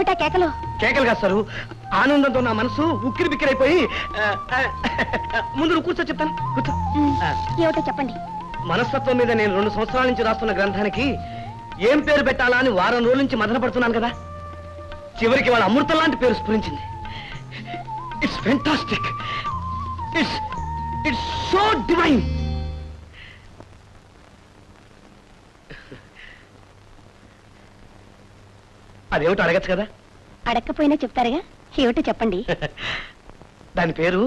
ఏమిటా కేకలు? కేకలు కాదు సారు, ఆనందంతో నా మనసు ఉక్కిరి బిక్కిరైపోయి. ముందు నువ్వు కూర్చో, చెప్తాను, కూర్చో. ఏమిటో చెప్పండి. మనస్తత్వం మీద నేను 2 సంవత్సరాల నుంచి రాస్తున్న గ్రంథానికి ఏం పేరు పెట్టాలా అని వారం రోజుల నుంచి మదన పడుతున్నాను కదా. చివరికి వాళ్ళ అమృతం లాంటి పేరు స్ఫురించింది. It's fantastic, it's so divine. అదేమిటో అడగచ్చు కదా. అడగకపోయినా చెప్తారుగా, ఏమిటో చెప్పండి. దాని పేరు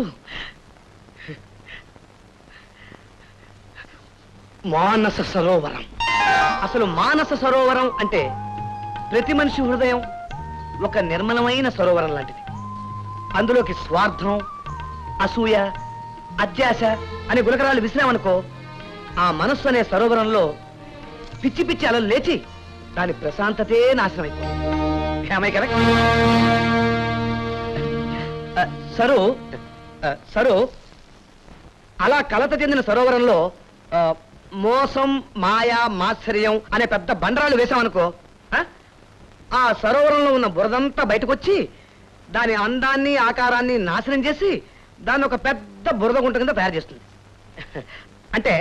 మానస సరోవరం. అసలు మానస సరోవరం అంటే ప్రతి మనిషి హృదయం ఒక నిర్మలమైన సరోవరం లాంటిది. అందులోకి స్వార్థం, అసూయ, అత్యాశ అనే గులకరాలు విసిరామనుకో, ఆ మనస్సు అనే సరోవరంలో పిచ్చి పిచ్చి అలలు లేచి దాని ప్రశాంతతే నాశనం అయిపోయింది. సరు అలా కలత చెందిన సరోవరంలో మోసం, మాయ, మాత్సర్యం అనే పెద్ద బండరాలు వేశామనుకో, ఆ సరోవరంలో ఉన్న బురదంతా బయటకొచ్చి దాని అందాన్ని, ఆకారాన్ని నాశనం చేసి దాన్ని ఒక పెద్ద బురద గుంట కింద తయారు చేస్తుంది. అంటే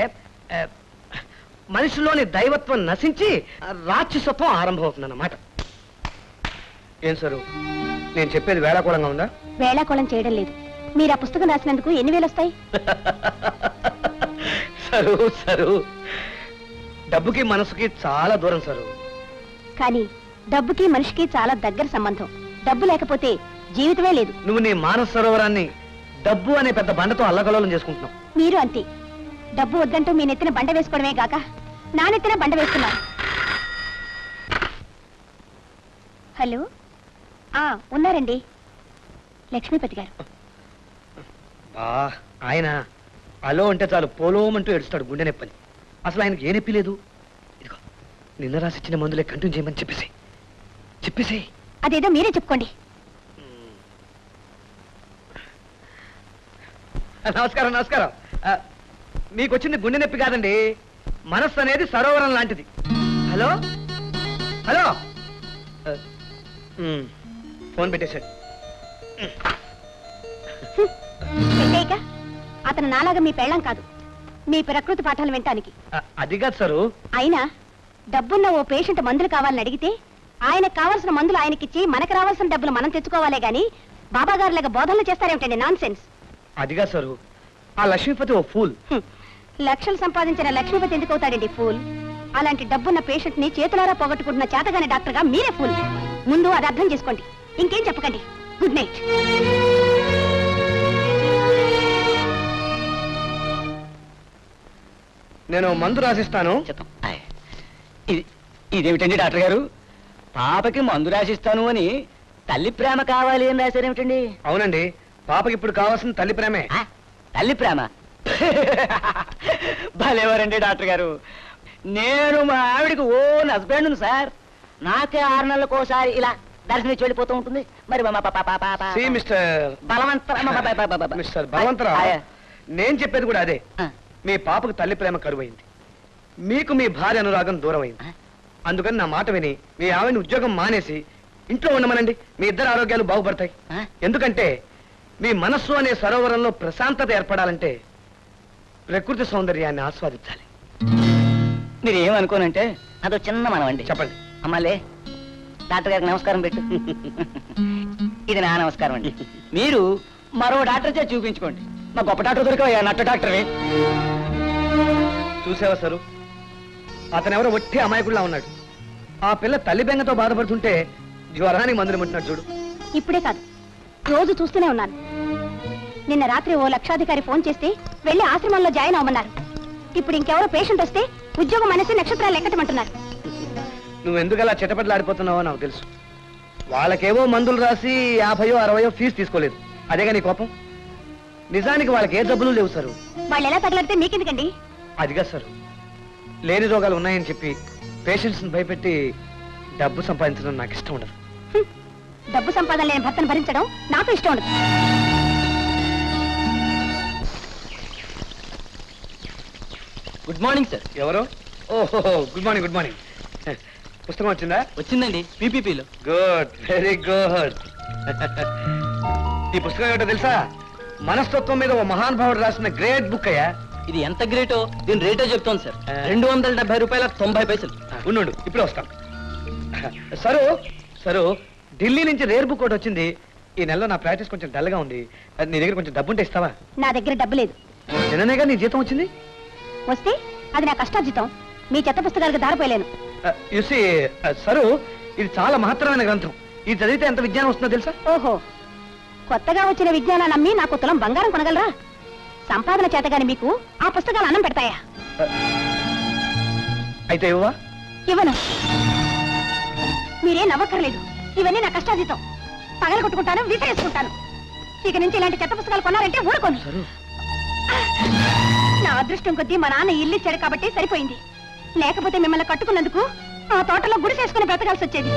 మనిషిలోని దైవత్వం నశించి రాక్షసత్వం ఆరంభమవుతుందన్నమాట. ఏం సరు, నేను చెప్పేది వేళాకోళంగా ఉందా? వేళాకోళం చేయడం లేదు. మీరు ఆ పుస్తకం రాసినందుకు ఎన్ని వేలు వస్తాయి? సరు సరు, డబ్బుకి మనసుకి చాలా దూరం సరు. కానీ డబ్బుకి మనిషికి చాలా దగ్గర సంబంధం. డబ్బు లేకపోతే జీవితమే లేదు. నువ్వు నీ మానస సరోవరాన్ని డబ్బు అనే పెద్ద బండతో అల్లకలోలం చేసుకుంటున్నావు. మీరు అంతే. డబ్బు వద్దంటూ మీ నెత్తిన బండ వేసుకోవడమే గాక నా నెత్తిన బండ వేస్తున్నారు. హలో, ఉన్నారండి, లక్ష్మీపతి గారు. ఆయన అలో అంటే చాలు పోలోమంటూ ఏడుస్తాడు, గుండె నొప్పని. అసలు ఆయనకి ఏ నొప్పి లేదు. ఇదిగో నిన్న రాసిచ్చిన మందులే కంటిన్యూ చేయమని చెప్పేసి. అదేదో మీరే చెప్పుకోండి. నమస్కారం నమస్కారం. మీకు వచ్చింది గుండె నొప్పి కాదండి, మనస్సు అనేది సరోవరం లాంటిది. హలో హలో, ఫోన్ పెట్టేశాడు. అతను నాలాగా మీ పెళ్ళం కాదు, మీ ప్రకృతి పాఠాలు వినటానికి. అది కాదు సారు. అయినా డబ్బున్న ఓ పేషెంట్ మందులు కావాలని అడిగితే ఆయనకు కావాల్సిన మందులు ఆయనకిచ్చి మనకు రావాల్సిన డబ్బులు మనం తెచ్చుకోవాలే గాని బాబా గారులాగా బోధనలు చేస్తారేమిటండి? Nonsense. అదిగా సారు, ఆ లక్ష్మీపతి ఓ ఫూల్. లక్షలు సంపాదించిన లక్ష్మీపతి ఎందుకు అవుతాడండి ఫూల్? అలాంటి డబ్బున్న పేషెంట్ ని చేతులారా పోగొట్టుకుంటున్న చేతగాని డాక్టర్ గా మీరే ఫూల్. ముందు అది అర్థం చేసుకోండి, ఇంకేం చెప్పకండి. Good night. నేను మందు రాసిస్తాను. ఇదేమిటండి డాక్టర్ గారు, పాపకి మందు రాసిస్తాను అని తల్లి ప్రేమ కావాలి అని రాశారేమిటండి? అవునండి, పాపకి ఇప్పుడు కావాల్సిన తల్లి ప్రేమే. తల్లి ప్రేమ? భలేవారండి డాక్టర్ గారు. నేను మా ఆవిడికి ఓన్ హస్బెండ్ సార్. నాకే 6 నెలలకోసారి ఇలా దర్శనం వెళ్ళిపోతూ ఉంటుంది. మరి మిస్టర్ బలవంతరావు, నేను చెప్పేది కూడా అదే. మీ పాపకు తల్లి ప్రేమ కరువైంది, మీకు మీ భార్య అనురాగం దూరం అయింది. అందుకని నా మాట విని మీ ఆవిడని ఉద్యోగం మానేసి ఇంట్లో ఉండమనండి. మీ ఇద్దరు ఆరోగ్యాలు బాగుపడతాయి. ఎందుకంటే మీ మనస్సు అనే సరోవరంలో ప్రశాంతత ఏర్పడాలంటే ప్రకృతి సౌందర్యాన్ని ఆస్వాదించాలి. మీరు ఏమనుకోనంటే అదో చిన్న మనవండి. చెప్పండి. అమ్మాలే, డాక్టర్ గారికి నమస్కారం పెట్టు. ఇది నా నమస్కారం అండి. మీరు మరో డాక్టర్ చేసి చూపించుకోండి. మా గొప్ప డాక్టర్ దొరికా నట్ట డాక్టరే. చూసావా సరు, అతనెవరో ఒట్టి అమాయకుల్లా ఉన్నాడు. ఆ పిల్ల తల్లి బెంగతో బాధపడుతుంటే జ్వరానికి మందులు ముట్టినాడు చూడు. ఇప్పుడే కాదు, రోజు చూస్తూనే ఉన్నాను. నిన్న రాత్రి ఓ లక్షాధికారి ఫోన్ చేస్తే వెళ్లి ఆశ్రమంలో జాయిన్ అవ్వమన్నారు. ఇప్పుడు ఇంకెవరో పేషెంట్ వస్తే ఉద్యోగం అనేసి నక్షత్రాలు ఎక్కటమంటున్నారు. నువ్వెందుకు అలా చిటపట్లాడిపోతున్నావో నాకు తెలుసు. వాళ్ళకేవో మందులు రాసి 50 60 ఫీజు తీసుకోలేదు, అదేగా నీ కోపం. నిజానికి వాళ్ళకి ఏ జబ్బులు లేవు సారు. వాళ్ళు ఎలా తగలడితే మీకెందుకండి? అదిగా సారు, లేని రోగాలు ఉన్నాయని చెప్పి పేషెంట్స్ భయపెట్టి డబ్బు సంపాదించడం నాకు ఇష్టం ఉండదు. డబ్బు సంపాదన లేని భర్తను భరించడం నాకు ఇష్టం ఉండదు. Good morning sir. ఎవరు? ఓహో, గుడ్ మార్నింగ్. Good morning. పుస్తకం వచ్చిందా? వచ్చిందండి పీపీపీలో. Good, very good. ఈ పుస్తకం ఏమిటో తెలుసా? మనస్తత్వం మీద ఓ మహానుభావుడు రాసిన గ్రేట్ బుక్ అయ్యా. ఇది ఎంత గ్రేటో దీని రేటో చెప్తాను సార్. 270 రూపాయల 90 పైసలు. ఉండు, ఇప్పుడే వస్తాం. సరు ఢిల్లీ నుంచి రేర్ బుక్ ఒకటి వచ్చింది. ఈ నెలలో నా ప్రాక్టీస్ కొంచెం డల్ గా ఉంది. నీ దగ్గర కొంచెం డబ్బు ఉంటే ఇస్తావా? నా దగ్గర డబ్బు లేదు. నిన్ననేగా నీ జీతం వచ్చింది. వస్తే అది నా కష్టార్జితం. మీ చెత్త పుస్తకాలకు దారిపోయలేను. యూసి సరు, ఇది చాలా మహత్తరమైన గ్రంథం. ఇది చదివితే ఎంత విజ్ఞానం వస్తుందో తెలుసా? ఓహో, కొత్తగా వచ్చిన విజ్ఞానాన్ని అమ్మి నాకు తులం బంగారం కొనగలరా? సంపాదన చేతగాని మీకు ఆ పుస్తకాలు అన్నం పెడతాయా? అయితే ఇవ్వవా? ఇవ్వను. మీరేం నవ్వక్కర్లేదు. ఇవన్నీ నా కష్టార్జితం. పగల కొట్టుకుంటాను, విసిరేసుకుంటాను. ఇక నుంచి ఇలాంటి చెత్త పుస్తకాలు కొన్నారంటే ఊరుకోను. నా అదృష్టం కొద్దీ మా నాన్న ఇల్లు ఇచ్చాడు కాబట్టి సరిపోయింది. లేకపోతే మిమ్మల్ని కట్టుకున్నందుకు ఆ తోటలో గుడి చేసుకుని బ్రతకాల్సి వచ్చేది.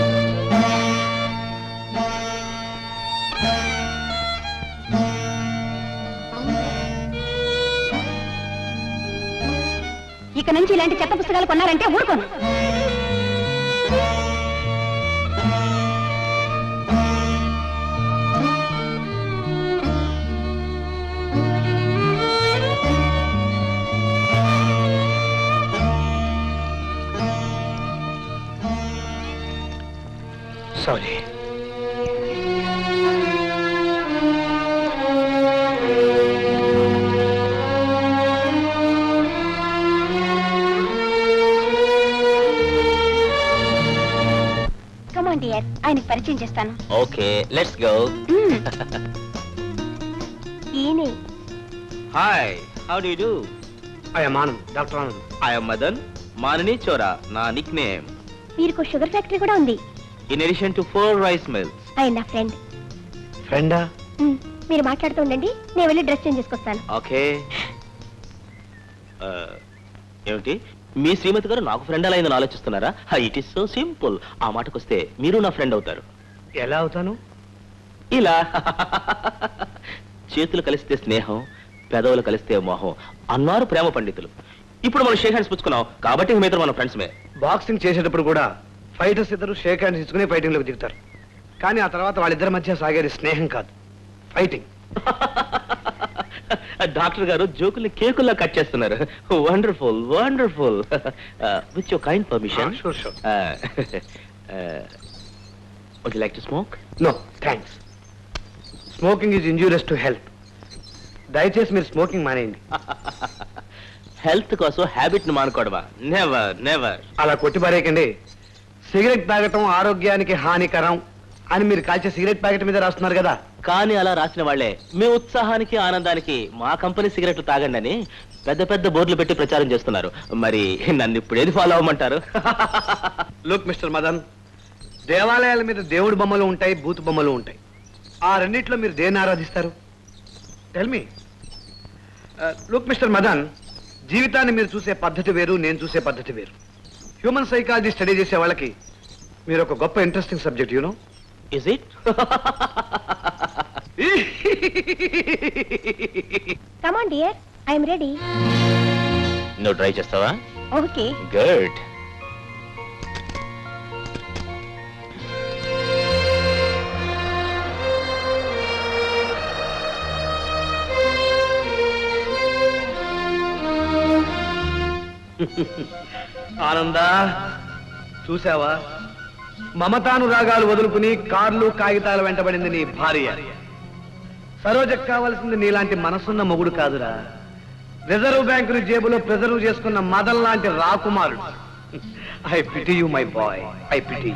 ఇక నుంచి ఇలాంటి చెత్త పుస్తకాలు కొన్నారంటే ఊరుకోను. సారీ. కమాన్ డియర్, ఆయనకి పరిచయం చేస్తాను. Okay, let's go. ఈయనే. Hi, how do you do? I'm Anand, doctor Anand. I am Madan, మానని చోరా నా నిక్ నేమ్. వీరికి షుగర్ ఫ్యాక్టరీ కూడా ఉంది. In addition to 4 rice mills. ఆయన నా ఫ్రెండ్. ఫ్రెండా? మీరు మాట్లాడుతూ ఉండండి, నేను వెళ్ళి డ్రెస్ చేంజ్ చేసుకొస్తాను. ఓకే. ఏమిటి మీ శ్రీమతి గారు నాకు ఫ్రెండ్ అలా అయిందని ఆలోచిస్తున్నారా? It is so simple. ఆ మాటకొస్తే మీరు నా ఫ్రెండ్ అవుతారు. ఎలా అవుతాను? ఇలా చేతులు కలిస్తే స్నేహం, పెదవులు కలిస్తే మోహం అన్నారు ప్రేమ పండితులు. ఇప్పుడు మనం షేక్ హ్యాండ్స్ పుచ్చుకున్నాం కాబట్టి మీతో మన ఫ్రెండ్స్మే. బాక్సింగ్ చేసేటప్పుడు కూడా ఫైటర్స్ ఇద్దరు షేక్ హ్యాండ్స్ ఇచ్చుకుని ఫైటింగ్ లోకి దిగుతారు. కానీ ఆ తర్వాత వాళ్ళిద్దరి మధ్య సాగేది స్నేహం కాదు, ఫైటింగ్. డాక్టర్ గారు జోకుల్ని కేకుల్లా కట్ చేస్తున్నారు. Wonderful wonderful. With your kind permission. Sure sure. Would you like to smoke? No thanks. Smoking is injurious to health. దయచేసి మీరు స్మోకింగ్ మానేయండి. హెల్త్ కోసం హ్యాబిట్ ను మానుకోవడమా? Never never. అలా కొట్టి పారేయకండి. సిగరెట్ తాగటం ఆరోగ్యానికి హానికరం అని మీరు కాల్చే సిగరెట్ ప్యాకెట్ మీద రాస్తున్నారు కదా. కానీ అలా రాసిన వాళ్లే మీ ఉత్సాహానికి ఆనందానికి మా కంపెనీ సిగరెట్లు తాగండి అని పెద్ద పెద్ద బోర్డులు పెట్టి ప్రచారం చేస్తున్నారు. మరి నన్ను ఇప్పుడు ఏది ఫాలో అవ్వమంటారు? లుక్ మిస్టర్ మదన్, దేవాలయాల మీద దేవుడి బొమ్మలు ఉంటాయి, బూతు బొమ్మలు ఉంటాయి. ఆ రెండిట్లో మీరు దేన్ని ఆరాధిస్తారు? Tell me. Look mister Madan, జీవితాన్ని మీరు చూసే పద్ధతి వేరు, నేను చూసే పద్ధతి వేరు. హ్యూమన్ సైకాలజీ స్టడీ చేసే వాళ్ళకి మీరు ఒక గొప్ప interesting subject. You know is it? Come on dear, I'm ready. నువ్వు ట్రై చేస్తావా? ఓకే. గుడ్. ఆనందా, చూసావా? మమతానురాగాలు వదులుకుని కార్లు కాగితాలు వెంటబడింది నీ భార్య. సరోజకు కావలసింది నీలాంటి మనసున్న మొగుడు కాదురా, రిజర్వ్ బ్యాంకుని జేబులో ప్రిజర్వ్ చేసుకున్న మదన్ లాంటి రాకుమారుడు. I pity you my boy, I PT.